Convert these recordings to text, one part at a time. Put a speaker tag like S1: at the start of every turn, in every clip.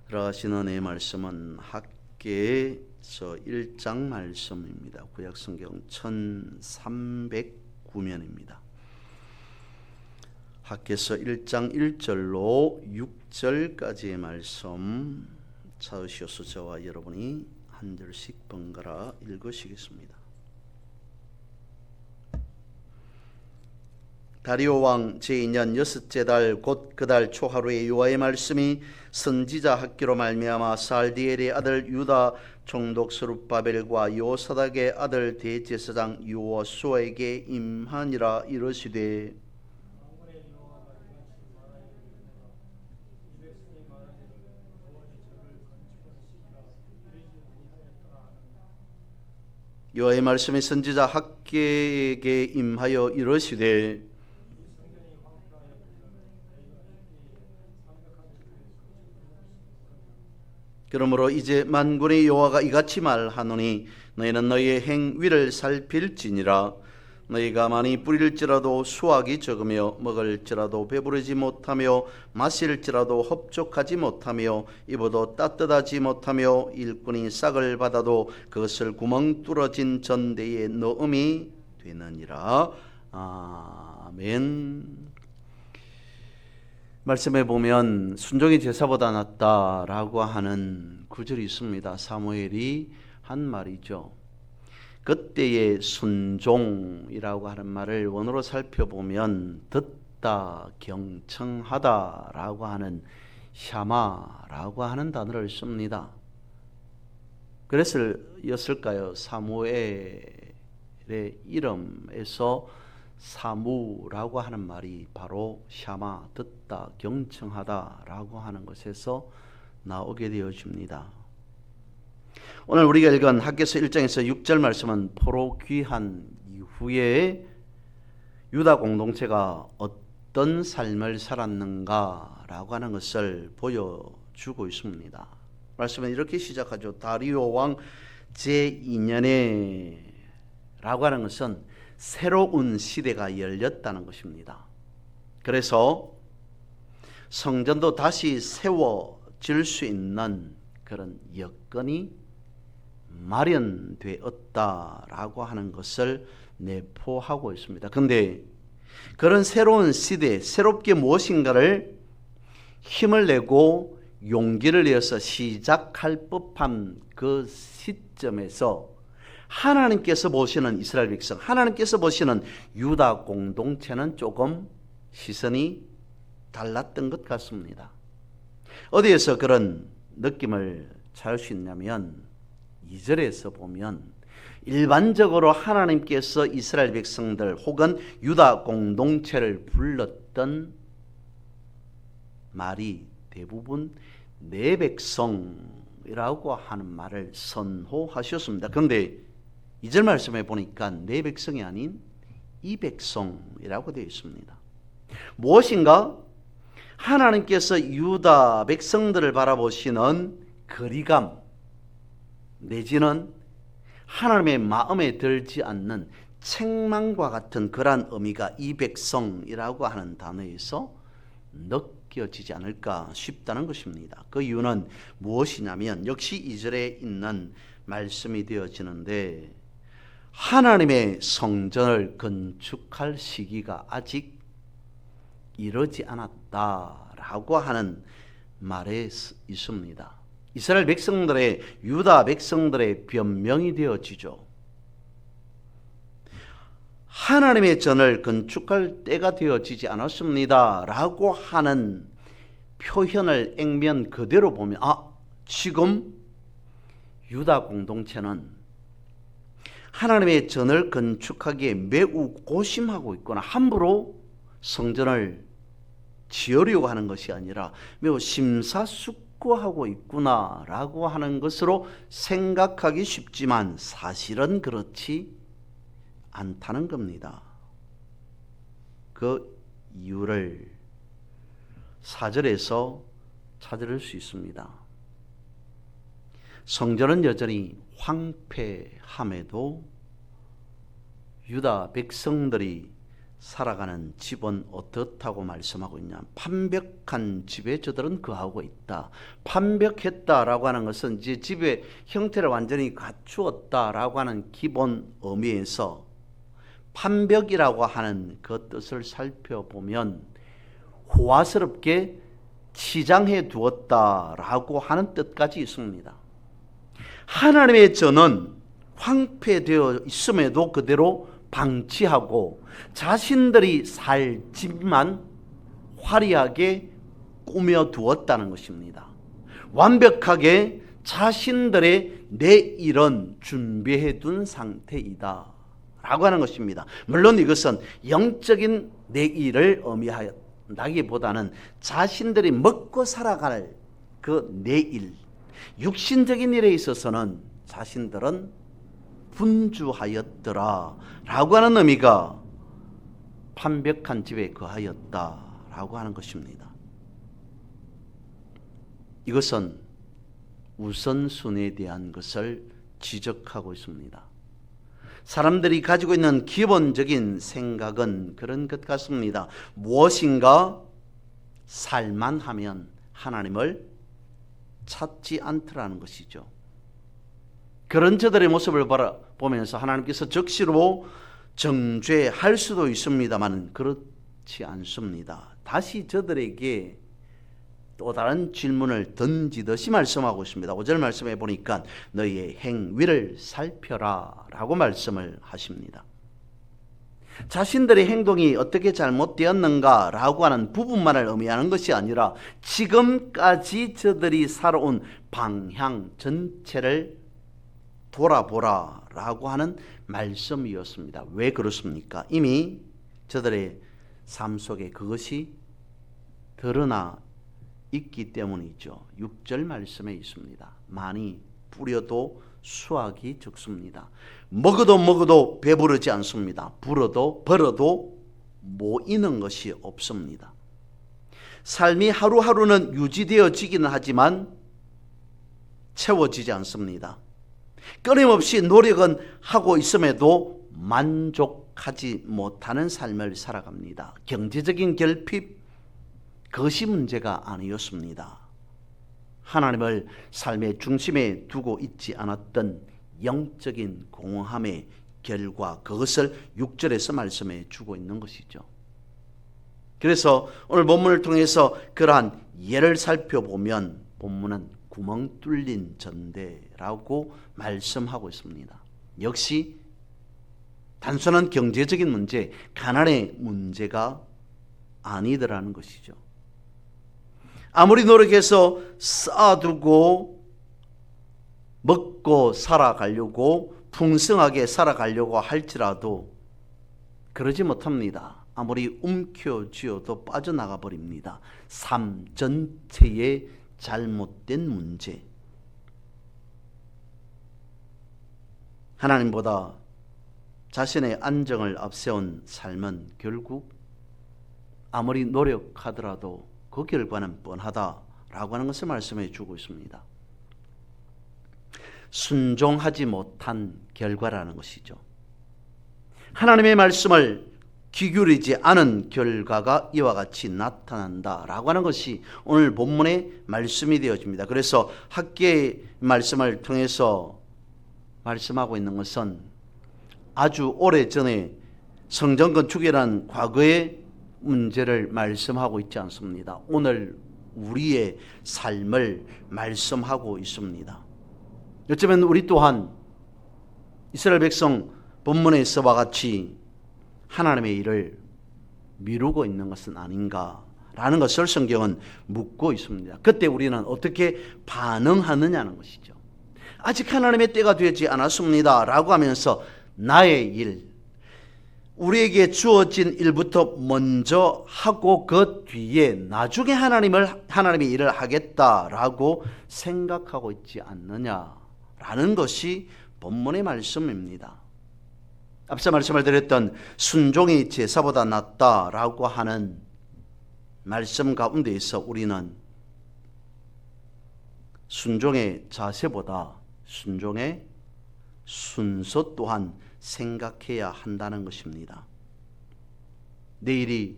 S1: 들어가신 은혜의 말씀은 학개서 1장 말씀입니다. 구약성경 1309면입니다. 학개서 1장 1절로 6절까지의 말씀 찾으셔서 저와 여러분이 한 절씩 번갈아 읽으시겠습니다. 다리오 왕 제2년 여섯째 달 곧 그 달 초하루에 여호와의 말씀이 선지자 학기로 말미암아 살디엘의 아들 유다 총독 스룹바벨과 요사닥의 아들 대제사장 요호수아에게 임하니라. 이르시되 여호와의 말씀이 선지자 학기에게 임하여 이르시되 그러므로 이제 만군의 여호와가 이같이 말하노니 너희는 너희의 행위를 살필지니라. 너희가 많이 뿌릴지라도 수확이 적으며 먹을지라도 배부르지 못하며 마실지라도 흡족하지 못하며 입어도 따뜻하지 못하며 일꾼이 싹을 받아도 그것을 구멍 뚫어진 전대에 넣음이 되느니라. 아멘. 말씀에 보면 순종이 제사보다 낫다라고 하는 구절이 있습니다. 사무엘이 한 말이죠. 그때의 순종이라고 하는 말을 원어로 살펴보면 듣다, 경청하다라고 하는 샤마라고 하는 단어를 씁니다. 그랬을까요? 사무엘의 이름에서 사무라고 하는 말이 바로 샤마, 듣다, 경청하다라고 하는 것에서 나오게 되어집니다. 오늘 우리가 읽은 학개서 1장에서 6절 말씀은 포로 귀한 이후에 유다 공동체가 어떤 삶을 살았는가라고 하는 것을 보여주고 있습니다. 말씀은 이렇게 시작하죠. 다리오 왕 제2년에 라고 하는 것은 새로운 시대가 열렸다는 것입니다. 그래서 성전도 다시 세워질 수 있는 그런 여건이 마련되었다라고 하는 것을 내포하고 있습니다. 그런데 그런 새로운 시대, 새롭게 무엇인가를 힘을 내고 용기를 내어서 시작할 법한 그 시점에서 하나님께서 보시는 이스라엘 백성, 하나님께서 보시는 유다 공동체는 조금 시선이 달랐던 것 같습니다. 어디에서 그런 느낌을 찾을 수 있냐면 2절에서 보면 일반적으로 하나님께서 이스라엘 백성들 혹은 유다 공동체를 불렀던 말이 대부분 내 백성이라고 하는 말을 선호하셨습니다. 그런데 2절 말씀에 보니까 내 백성이 아닌 이 백성이라고 되어 있습니다. 무엇인가? 하나님께서 유다 백성들을 바라보시는 거리감 내지는 하나님의 마음에 들지 않는 책망과 같은 그러한 의미가 이 백성이라고 하는 단어에서 느껴지지 않을까 싶다는 것입니다. 그 이유는 무엇이냐면 역시 2절에 있는 말씀이 되어지는데 하나님의 성전을 건축할 시기가 아직 이르지 않았다라고 하는 말에 있습니다. 이스라엘 백성들의, 유다 백성들의 변명이 되어지죠. 하나님의 전을 건축할 때가 되어지지 않았습니다 라고 하는 표현을 액면 그대로 보면 지금 유다 공동체는 하나님의 전을 건축하기에 매우 고심하고 있거나 함부로 성전을 지으려고 하는 것이 아니라 매우 심사숙고하고 있구나라고 하는 것으로 생각하기 쉽지만 사실은 그렇지 않다는 겁니다. 그 이유를 4절에서 찾을 수 있습니다. 성전은 여전히 황폐함에도 유다 백성들이 살아가는 집은 어떻다고 말씀하고 있냐? 판벽한 집에 저들은 거하고 있다. 판벽했다라고 하는 것은 이제 집의 형태를 완전히 갖추었다라고 하는 기본 의미에서 판벽이라고 하는 그 뜻을 살펴보면 호화스럽게 치장해 두었다라고 하는 뜻까지 있습니다. 하나님의 전은 황폐되어 있음에도 그대로 방치하고 자신들이 살 집만 화려하게 꾸며두었다는 것입니다. 완벽하게 자신들의 내일은 준비해둔 상태이다 라고 하는 것입니다. 물론 이것은 영적인 내일을 의미한다기보다는 자신들이 먹고 살아갈 그 내일, 육신적인 일에 있어서는 자신들은 분주하였더라 라고 하는 의미가 판벽한 집에 거하였다 라고 하는 것입니다. 이것은 우선순위에 대한 것을 지적하고 있습니다. 사람들이 가지고 있는 기본적인 생각은 그런 것 같습니다. 무엇인가 살만하면 하나님을 찾지 않더라는 것이죠. 그런 저들의 모습을 보면서 하나님께서 적시로 정죄할 수도 있습니다만 그렇지 않습니다. 다시 저들에게 또 다른 질문을 던지듯이 말씀하고 있습니다. 5절 말씀해 보니까 너희의 행위를 살펴라 라고 말씀을 하십니다. 자신들의 행동이 어떻게 잘못되었는가 라고 하는 부분만을 의미하는 것이 아니라 지금까지 저들이 살아온 방향 전체를 돌아보라 라고 하는 말씀이었습니다. 왜 그렇습니까? 이미 저들의 삶 속에 그것이 드러나 있기 때문이죠. 6절 말씀에 있습니다. 많이 뿌려도 수확이 적습니다. 먹어도 배부르지 않습니다. 벌어도 모이는 것이 없습니다. 삶이 하루하루는 유지되어지기는 하지만 채워지지 않습니다. 끊임없이 노력은 하고 있음에도 만족하지 못하는 삶을 살아갑니다. 경제적인 결핍, 그것이 문제가 아니었습니다. 하나님을 삶의 중심에 두고 있지 않았던 영적인 공허함의 결과, 그것을 6절에서 말씀해 주고 있는 것이죠. 그래서 오늘 본문을 통해서 그러한 예를 살펴보면 본문은 구멍 뚫린 전대라고 말씀하고 있습니다. 역시 단순한 경제적인 문제, 가난의 문제가 아니더라는 것이죠. 아무리 노력해서 쌓아두고 먹고 살아가려고 풍성하게 살아가려고 할지라도 그러지 못합니다. 아무리 움켜쥐어도 빠져나가 버립니다. 삶 전체의 잘못된 문제. 하나님보다 자신의 안정을 앞세운 삶은 결국 아무리 노력하더라도 그 결과는 뻔하다라고 하는 것을 말씀해 주고 있습니다. 순종하지 못한 결과라는 것이죠. 하나님의 말씀을 귀 기울이지 않은 결과가 이와 같이 나타난다라고 하는 것이 오늘 본문의 말씀이 되어집니다. 그래서 학계의 말씀을 통해서 말씀하고 있는 것은 아주 오래전에 성전 건축이라는 과거의 문제를 말씀하고 있지 않습니다. 오늘 우리의 삶을 말씀하고 있습니다. 어쩌면 우리 또한 이스라엘 백성 본문에서와 같이 하나님의 일을 미루고 있는 것은 아닌가라는 것을 성경은 묻고 있습니다. 그때 우리는 어떻게 반응하느냐는 것이죠. 아직 하나님의 때가 되지 않았습니다 라고 하면서 나의 일, 우리에게 주어진 일부터 먼저 하고 그 뒤에 나중에 하나님의 일을 하겠다라고 생각하고 있지 않느냐라는 것이 본문의 말씀입니다. 앞서 말씀을 드렸던 순종이 제사보다 낫다라고 하는 말씀 가운데에서 우리는 순종의 자세보다 순종의 순서 또한 생각해야 한다는 것입니다. 내 일이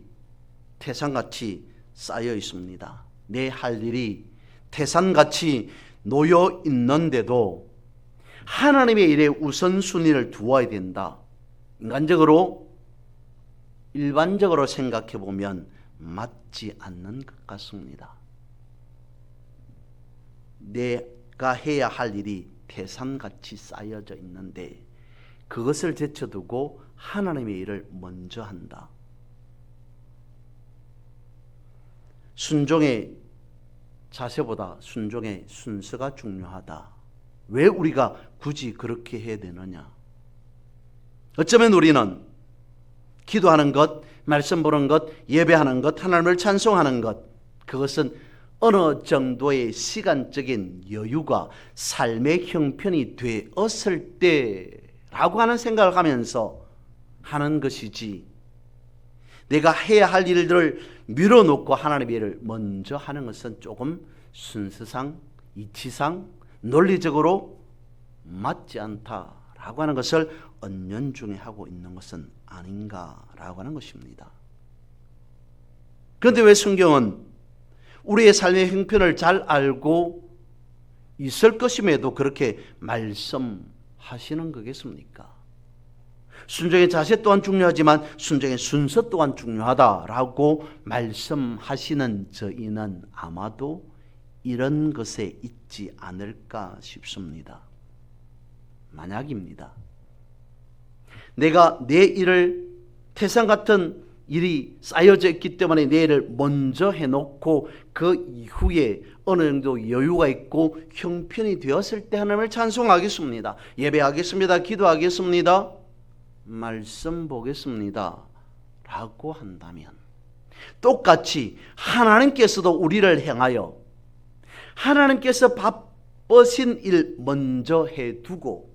S1: 태산같이 쌓여 있습니다. 내 할 일이 태산같이 놓여 있는데도 하나님의 일에 우선순위를 두어야 된다. 인간적으로 일반적으로 생각해 보면 맞지 않는 것 같습니다. 내가 해야 할 일이 태산같이 쌓여져 있는데 그것을 제쳐두고 하나님의 일을 먼저 한다. 순종의 자세보다 순종의 순서가 중요하다. 왜 우리가 굳이 그렇게 해야 되느냐? 어쩌면 우리는 기도하는 것, 말씀 보는 것, 예배하는 것, 하나님을 찬송하는 것, 그것은 어느 정도의 시간적인 여유가 삶의 형편이 되었을 때라고 하는 생각을 하면서 하는 것이지, 내가 해야 할 일들을 밀어놓고 하나님의 일을 먼저 하는 것은 조금 순서상, 이치상, 논리적으로 맞지 않다라고 하는 것을 은연중에 하고 있는 것은 아닌가라고 하는 것입니다. 그런데 왜 성경은 우리의 삶의 형편을 잘 알고 있을 것임에도 그렇게 말씀하시는 거겠습니까? 순종의 자세 또한 중요하지만 순종의 순서 또한 중요하다라고 말씀하시는 저희는 아마도 이런 것에 있지 않을까 싶습니다. 만약입니다. 내가 내 일을 태산 같은 일이 쌓여져 있기 때문에 내 일을 먼저 해놓고 그 이후에 어느 정도 여유가 있고 형편이 되었을 때 하나님을 찬송하겠습니다. 예배하겠습니다. 기도하겠습니다. 말씀 보겠습니다 라고 한다면 똑같이 하나님께서도 우리를 향하여 하나님께서 바쁘신 일 먼저 해두고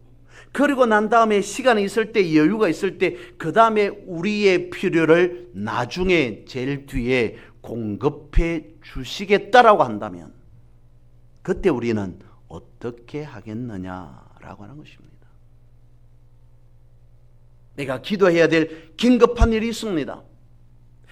S1: 그리고 난 다음에 시간이 있을 때 여유가 있을 때 그 다음에 우리의 필요를 나중에 제일 뒤에 공급해 주시겠다라고 한다면 그때 우리는 어떻게 하겠느냐라고 하는 것입니다. 내가 기도해야 될 긴급한 일이 있습니다.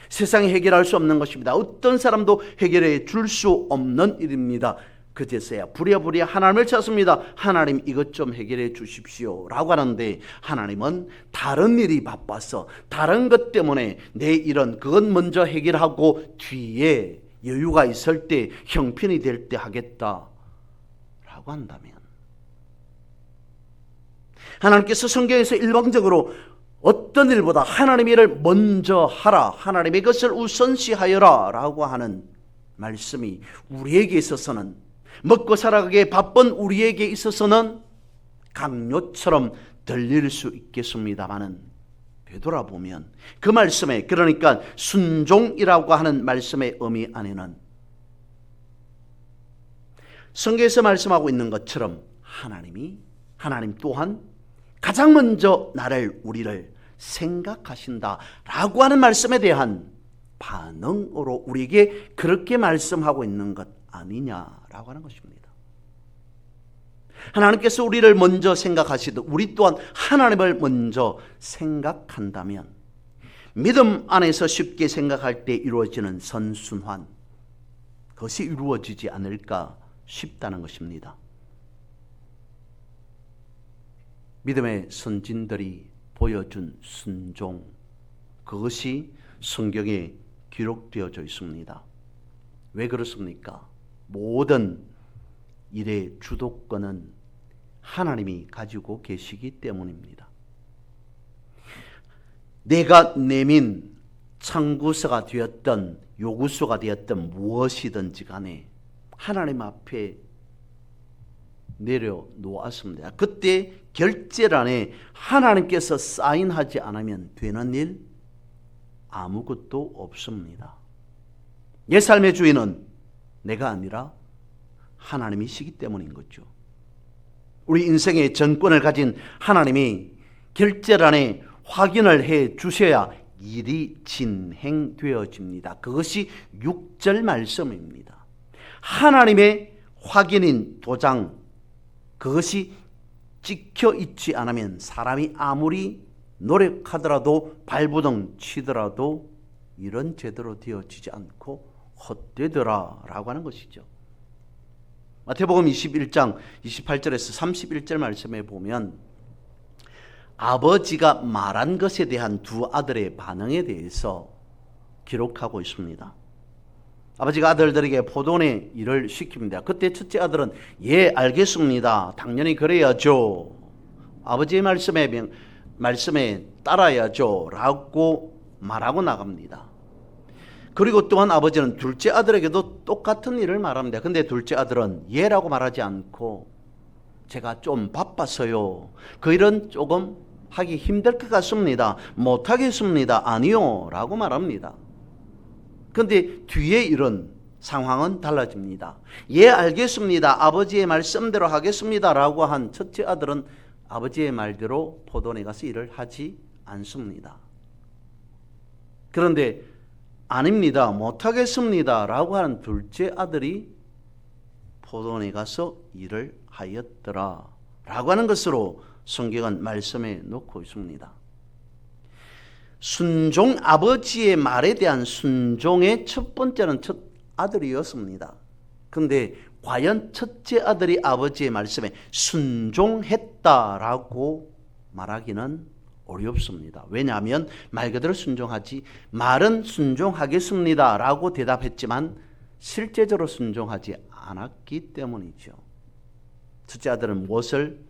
S1: 세상이 해결할 수 없는 것입니다. 어떤 사람도 해결해 줄 수 없는 일입니다. 그제서야 부랴부랴 하나님을 찾습니다. 하나님 이것 좀 해결해 주십시오 라고 하는데 하나님은 다른 일이 바빠서 다른 것 때문에 내 일은 그것 먼저 해결하고 뒤에 여유가 있을 때 형편이 될 때 하겠다 라고 한다면 하나님께서 성경에서 일방적으로 어떤 일보다 하나님의 일을 먼저 하라, 하나님의 것을 우선시하여라 라고 하는 말씀이 우리에게 있어서는 먹고 살아가기에 바쁜 우리에게 있어서는 강요처럼 들릴 수 있겠습니다마는 되돌아보면 그 말씀에 그러니까 순종이라고 하는 말씀의 의미 안에는 성경에서 말씀하고 있는 것처럼 하나님 또한 가장 먼저 우리를 생각하신다라고 하는 말씀에 대한 반응으로 우리에게 그렇게 말씀하고 있는 것 아니냐라고 하는 것입니다. 하나님께서 우리를 먼저 생각하시듯 우리 또한 하나님을 먼저 생각한다면 믿음 안에서 쉽게 생각할 때 이루어지는 선순환 그것이 이루어지지 않을까 싶다는 것입니다. 믿음의 선진들이 보여준 순종 그것이 성경에 기록되어져 있습니다. 왜 그렇습니까? 모든 일의 주도권은 하나님이 가지고 계시기 때문입니다. 내가 내민 청구서가 되었던 요구서가 되었던 무엇이든지 간에 하나님 앞에 내려놓았습니다. 그때 결제란에 하나님께서 사인하지 않으면 되는 일 아무것도 없습니다. 내 삶의 주인은 내가 아니라 하나님이시기 때문인 거죠. 우리 인생의 전권을 가진 하나님이 결제란에 확인을 해 주셔야 일이 진행되어집니다. 그것이 6절 말씀입니다. 하나님의 확인인 도장 그것이 찍혀 있지 않으면 사람이 아무리 노력하더라도 발부등 치더라도 일은 제대로 되어지지 않고 헛되더라 라고 하는 것이죠. 마태복음 21장 28절에서 31절 말씀에 보면 아버지가 말한 것에 대한 두 아들의 반응에 대해서 기록하고 있습니다. 아버지가 아들들에게 포도원의 일을 시킵니다. 그때 첫째 아들은 예 알겠습니다. 당연히 그래야죠. 아버지의 말씀에 따라야죠 라고 말하고 나갑니다. 그리고 또한 아버지는 둘째 아들에게도 똑같은 일을 말합니다. 근데 둘째 아들은 예라고 말하지 않고 제가 좀 바빠서요. 그 일은 조금 하기 힘들 것 같습니다. 못하겠습니다. 아니요 라고 말합니다. 그런데 뒤에 일은 상황은 달라집니다. 예 알겠습니다. 아버지의 말씀대로 하겠습니다 라고 한 첫째 아들은 아버지의 말대로 포도원에 가서 일을 하지 않습니다. 그런데 아닙니다. 못하겠습니다 라고 하는 둘째 아들이 포도원에 가서 일을 하였더라 라고 하는 것으로 성경은 말씀해 놓고 있습니다. 순종, 아버지의 말에 대한 순종의 첫 번째는 첫 아들이었습니다. 그런데 과연 첫째 아들이 아버지의 말씀에 순종했다라고 말하기는 어렵습니다. 왜냐하면 말 그대로 순종하지 말은 순종하겠습니다 라고 대답했지만 실제적으로 순종하지 않았기 때문이죠. 첫째 아들은 무엇을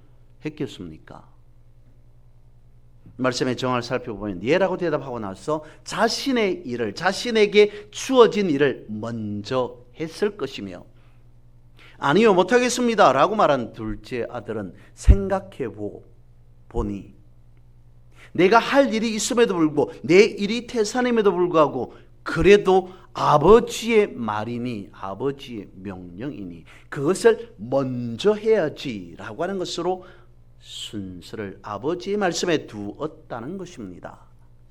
S1: 했겠습니까? 말씀의 정황을 살펴보면 예라고 대답하고 나서 자신의 일을, 자신에게 주어진 일을 먼저 했을 것이며 아니요 못하겠습니다 라고 말한 둘째 아들은 생각해 보니 내가 할 일이 있음에도 불구하고 내 일이 태산임에도 불구하고 그래도 아버지의 말이니 아버지의 명령이니 그것을 먼저 해야지 라고 하는 것으로 순서를 아버지의 말씀에 두었다는 것입니다.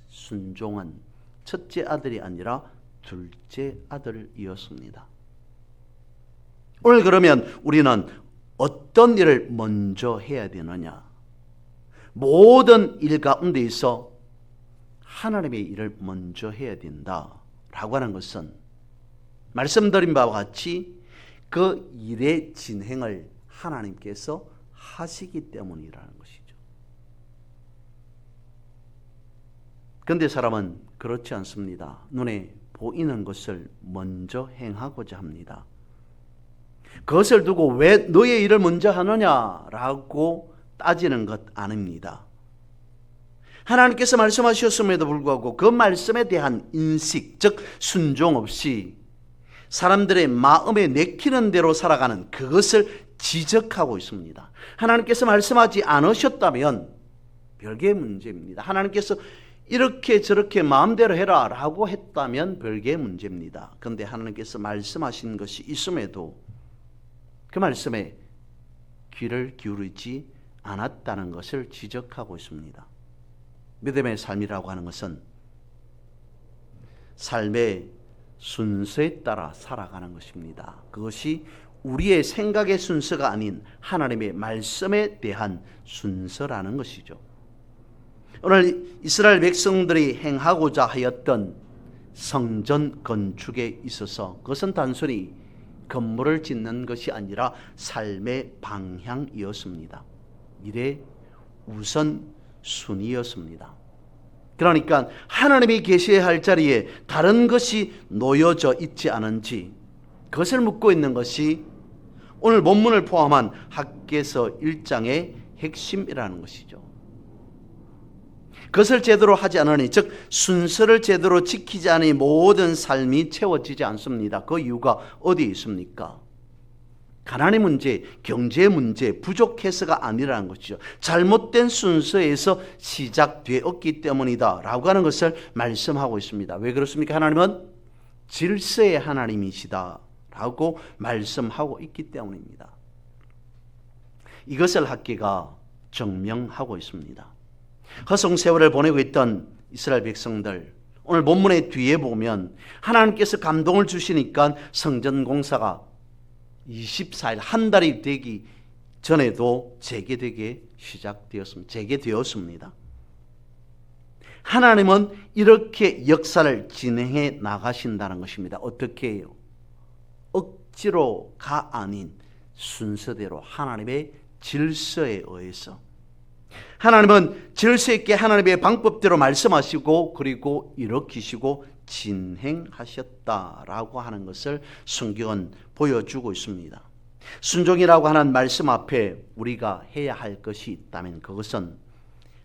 S1: 순종은 첫째 아들이 아니라 둘째 아들이었습니다. 오늘 그러면 우리는 어떤 일을 먼저 해야 되느냐? 모든 일 가운데에서 하나님의 일을 먼저 해야 된다라고 하는 것은 말씀드린 바와 같이 그 일의 진행을 하나님께서 하시기 때문이라는 것이죠. 그런데 사람은 그렇지 않습니다. 눈에 보이는 것을 먼저 행하고자 합니다. 그것을 두고 왜 너의 일을 먼저 하느냐라고 따지는 것 아닙니다. 하나님께서 말씀하셨음에도 불구하고 그 말씀에 대한 인식, 즉 순종 없이 사람들의 마음에 내키는 대로 살아가는 그것을 지적하고 있습니다. 하나님께서 말씀하지 않으셨다면 별개의 문제입니다. 하나님께서 이렇게 저렇게 마음대로 해라 라고 했다면 별개의 문제입니다. 그런데 하나님께서 말씀하신 것이 있음에도 그 말씀에 귀를 기울이지 않았다는 것을 지적하고 있습니다. 믿음의 삶이라고 하는 것은 삶의 순서에 따라 살아가는 것입니다. 그것이 우리의 생각의 순서가 아닌 하나님의 말씀에 대한 순서라는 것이죠. 오늘 이스라엘 백성들이 행하고자 하였던 성전 건축에 있어서 그것은 단순히 건물을 짓는 것이 아니라 삶의 방향이었습니다. 일의 우선순위였습니다. 그러니까 하나님이 계셔야 할 자리에 다른 것이 놓여져 있지 않은지 그것을 묻고 있는 것이 오늘 본문을 포함한 학개서 1장의 핵심이라는 것이죠. 그것을 제대로 하지 않으니 즉 순서를 제대로 지키지 않으니 모든 삶이 채워지지 않습니다. 그 이유가 어디에 있습니까? 가난의 문제, 경제 문제, 부족해서가 아니라는 것이죠. 잘못된 순서에서 시작되었기 때문이다 라고 하는 것을 말씀하고 있습니다. 왜 그렇습니까? 하나님은 질서의 하나님이시다 라고 말씀하고 있기 때문입니다. 이것을 학개가 증명하고 있습니다. 허송세월을 보내고 있던 이스라엘 백성들, 오늘 본문의 뒤에 보면 하나님께서 감동을 주시니까 성전 공사가 24일 한 달이 되기 재개되었습니다. 하나님은 이렇게 역사를 진행해 나가신다는 것입니다. 어떻게 해요? 억지로가 아닌 순서대로 하나님의 질서에 의해서. 하나님은 질서 있게 하나님의 방법대로 말씀하시고 그리고 일으키시고 진행하셨다라고 하는 것을 성경은 보여주고 있습니다. 순종이라고 하는 말씀 앞에 우리가 해야 할 것이 있다면 그것은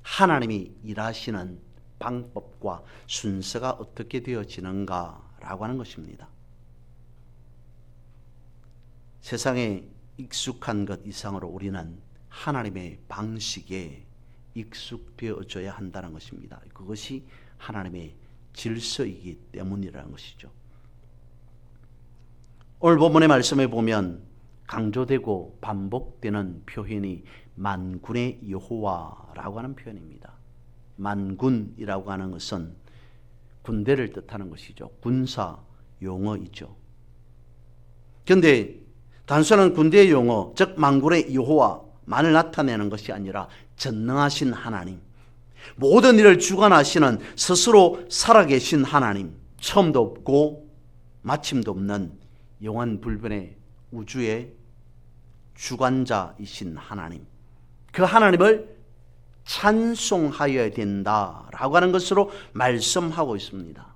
S1: 하나님이 일하시는 방법과 순서가 어떻게 되어지는가라고 하는 것입니다. 세상에 익숙한 것 이상으로 우리는 하나님의 방식에 익숙되어져야 한다는 것입니다. 그것이 하나님의 질서이기 때문이라는 것이죠. 오늘 본문의 말씀에 보면 강조되고 반복되는 표현이 만군의 여호와라고 하는 표현입니다. 만군이라고 하는 것은 군대를 뜻하는 것이죠. 군사 용어이죠. 그런데 단순한 군대의 용어, 즉 만군의 여호와만을 나타내는 것이 아니라 전능하신 하나님, 모든 일을 주관하시는 스스로 살아계신 하나님, 처음도 없고 마침도 없는 영원불변의 우주의 주관자이신 하나님, 그 하나님을 찬송하여야 된다라고 하는 것으로 말씀하고 있습니다.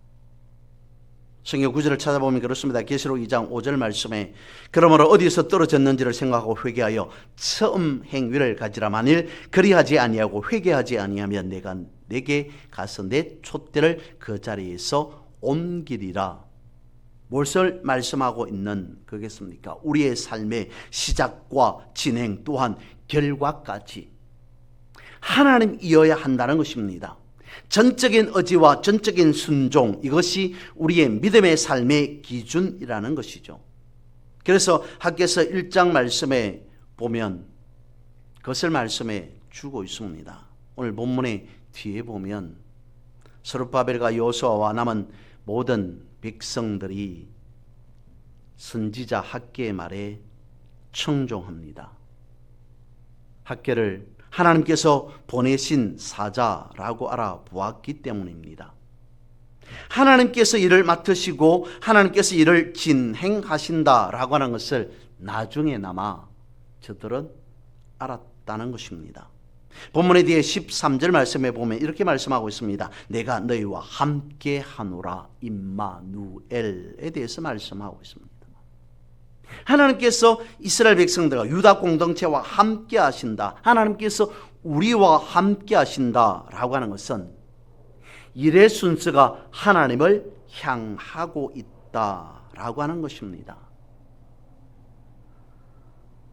S1: 성경 구절을 찾아보면 그렇습니다. 계시록 2장 5절 말씀에 그러므로 어디서 떨어졌는지를 생각하고 회개하여 처음 행위를 가지라. 만일 그리하지 아니하고 회개하지 아니하면 내가 내게 가서 내 촛대를 그 자리에서 옮기리라. 무엇을 말씀하고 있는 거겠습니까? 우리의 삶의 시작과 진행 또한 결과까지 하나님이어야 한다는 것입니다. 전적인 의지와 전적인 순종, 이것이 우리의 믿음의 삶의 기준이라는 것이죠. 그래서 학개서 1장 말씀에 보면 그것을 말씀해 주고 있습니다. 오늘 본문의 뒤에 보면 스룹바벨과 여호수아와 남은 모든 백성들이 선지자 학개의 말에 청종합니다. 학개를 하나님께서 보내신 사자라고 알아보았기 때문입니다. 하나님께서 일을 맡으시고 하나님께서 일을 진행하신다라고 하는 것을 나중에나마 저들은 알았다는 것입니다. 본문의 뒤에 13절 말씀에 보면 이렇게 말씀하고 있습니다. 내가 너희와 함께 하노라. 임마누엘에 대해서 말씀하고 있습니다. 하나님께서 이스라엘 백성들과 유다 공동체와 함께 하신다. 하나님께서 우리와 함께 하신다라고 하는 것은 일의 순서가 하나님을 향하고 있다라고 하는 것입니다.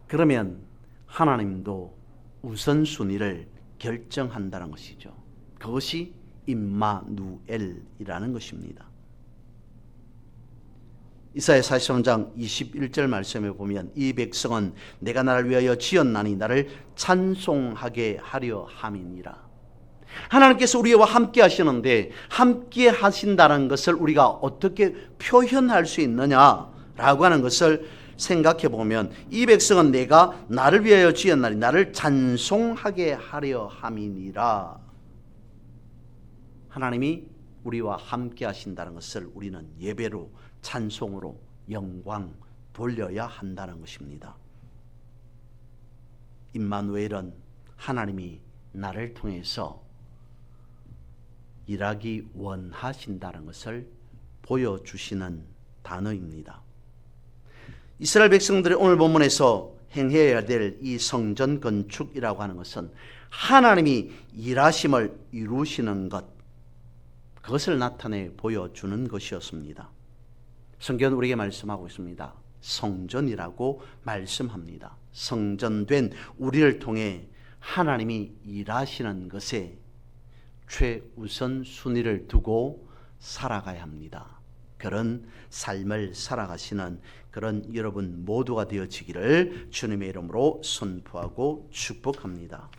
S1: 그러면 하나님도 우선순위를 결정한다는 것이죠. 그것이 임마누엘이라는 것입니다. 이사야 43장 21절 말씀에 보면 이 백성은 내가 나를 위하여 지었나니 나를 찬송하게 하려 함이니라. 하나님께서 우리와 함께 하시는데 함께 하신다는 것을 우리가 어떻게 표현할 수 있느냐라고 하는 것을 생각해 보면 이 백성은 내가 나를 위하여 지었나니 나를 찬송하게 하려 함이니라. 하나님이 우리와 함께 하신다는 것을 우리는 예배로 찬송으로 영광 돌려야 한다는 것입니다. 임마누엘은 하나님이 나를 통해서 일하기 원하신다는 것을 보여주시는 단어입니다. 이스라엘 백성들이 오늘 본문에서 행해야 될 이 성전 건축이라고 하는 것은 하나님이 일하심을 이루시는 것, 그것을 나타내 보여주는 것이었습니다. 성경은 우리에게 말씀하고 있습니다. 성전이라고 말씀합니다. 성전된 우리를 통해 하나님이 일하시는 것에 최우선 순위를 두고 살아가야 합니다. 그런 삶을 살아가시는 그런 여러분 모두가 되어지기를 주님의 이름으로 선포하고 축복합니다.